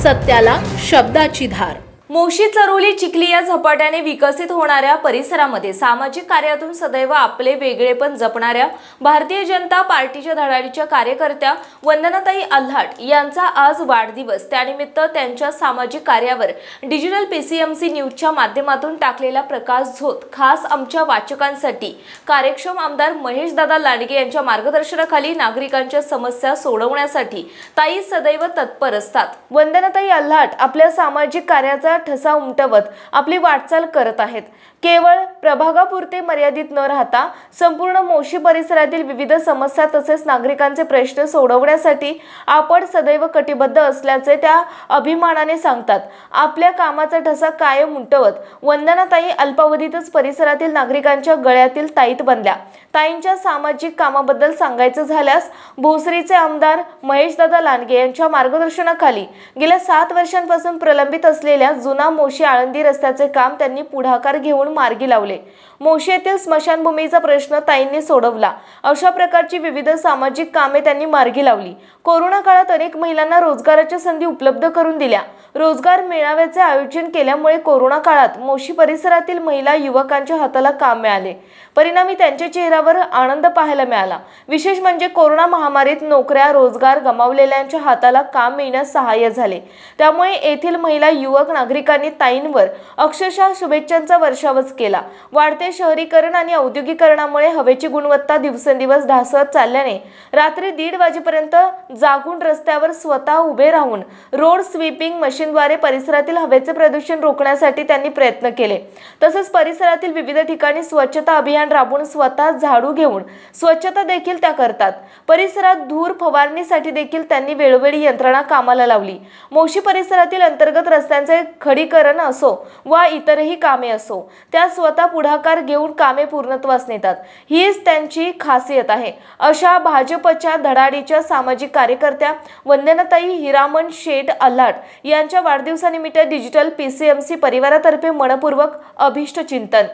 सत्याला शब्दाची धार। मोशी चरोली चिखली या झपाट्याने विकसित होणाऱ्या परिसरामध्ये सामाजिक कार्यातून सदैव आपले वेगळेपण जपणाऱ्या भारतीय जनता पार्टीच्या धडाडीच्या कार्यकर्त्या वंदनाताई आल्हाट यांचा आज वाढदिवस। त्यानिमित्त त्यांच्या सामाजिक कार्यावर डिजिटल पीसीएमसी न्यूजच्या माध्यमातून टाकलेला प्रकाश झोत खास आमच्या वाचकांसाठी। कार्यक्षम आमदार महेशदादा लांडगे यांच्या मार्गदर्शनाखाली नागरिकांच्या समस्या सोडवण्यासाठी ताई सदैव तत्पर असतात। वंदनाताई आल्हाट आपल्या सामाजिक कार्याचा ठसा उमटवत आपली वाटचाल करत आहेत। केवळ प्रभागापुरते मर्यादित न राहता संपूर्ण मोशी परिसरातील विविध समस्या तसेच नागरिकांचे प्रश्न सोडवण्यासाठी आपण सदैव कटिबद्ध असल्याचे त्या अभिमानाने सांगतात। आपल्या कामाचा ठसा कायम उमटवत वंदनाताई अल्पावधीतच परिसरातील नागरिकांच्या गळ्यातील ताईत बनल्या। ताईंच्या सामाजिक कामाबद्दल सांगायचं झाल्यास भोसरीचे आमदार महेशदादा लांडगे यांच्या मार्गदर्शनाखाली गेल्या 7 वर्षांपासून प्रलंबित असलेल्या जुना मोशी आळंदी रस्त्याचे काम त्यांनी पुढाकार घेऊन मार्गी लावले। मोशी येथील स्मशानभूमीचा प्रश्न ताईंनी सोडवला। अशा प्रकारची विविध सामाजिक कामे त्यांनी मार्गी लावली। कोरोना काळात अनेक महिलांना रोजगाराच्या संधी उपलब्ध करून दिल्या। रोजगार मेळाव्याचे आयोजन केल्यामुळे कोरोना काळात मोशी परिसरातील महिला युवकांच्या हाताला काम मिळाले। परिणामी त्यांच्या चेहऱ्यावर आनंद पाहायला मिळाला। विशेष म्हणजे कोरोना महामारीत नोकऱ्या रोजगार गमावलेल्यांच्या हाताला काम मिळण्यास सहाय्य झाले। त्यामुळे येथील महिला युवक नागरिकांनी ताईंवर अक्षरशः शुभेच्छांचा वर्षावच केला। वाढते शहरीकरण आणि औद्योगिकरणामुळे हवेची गुणवत्ता दिवसेंदिवस ढासळत चालल्याने रात्री 1:30 वाजेपर्यंत जागून रस्त्यावर स्वतः उभे राहून रोड स्वीपिंग मशीनद्वारे परिसरातील हवेचे प्रदूषण रोखण्यासाठी त्यांनी प्रयत्न केले। तसेच परिसरातील विविध ठिकाणी स्वच्छता अभियान राबवून स्वतः झाडू घेऊन स्वच्छता देखील त्या करतात। परिसरात धूर फवारणीसाठी देखील त्यांनी वेळोवेळी यंत्रणा कामाला लावली। मोशी परिसरातील अंतर्गत रस्त्यांचे खडीकरण असो वा इतरही कामे असो त्या स्वतः पुढाकार घेऊन कामे पूर्णत्वास नेतात। हीच त्यांची खासियत आहे। अशा भाजपच्या धडाडीच्या सामाजिक कार्यकर्त्या वंदनाताई हिरामण शेठ आल्हाट यांच्या वाढदिवसानिमित्त डिजिटल पीसीएमसी परिवारातर्फे मनपूर्वक अभिष्ट चिंतन।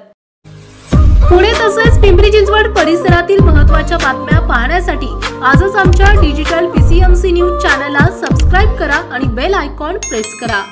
पुणे तसेच पिंपरी चिंचवड परिसरातील महत्त्वाच्या बातम्या पाहण्यासाठी आजच आमच्या डिजिटल पीसीएमसी न्यूज चॅनलला सबस्क्राइब करा आणि बेल आयकॉन प्रेस करा।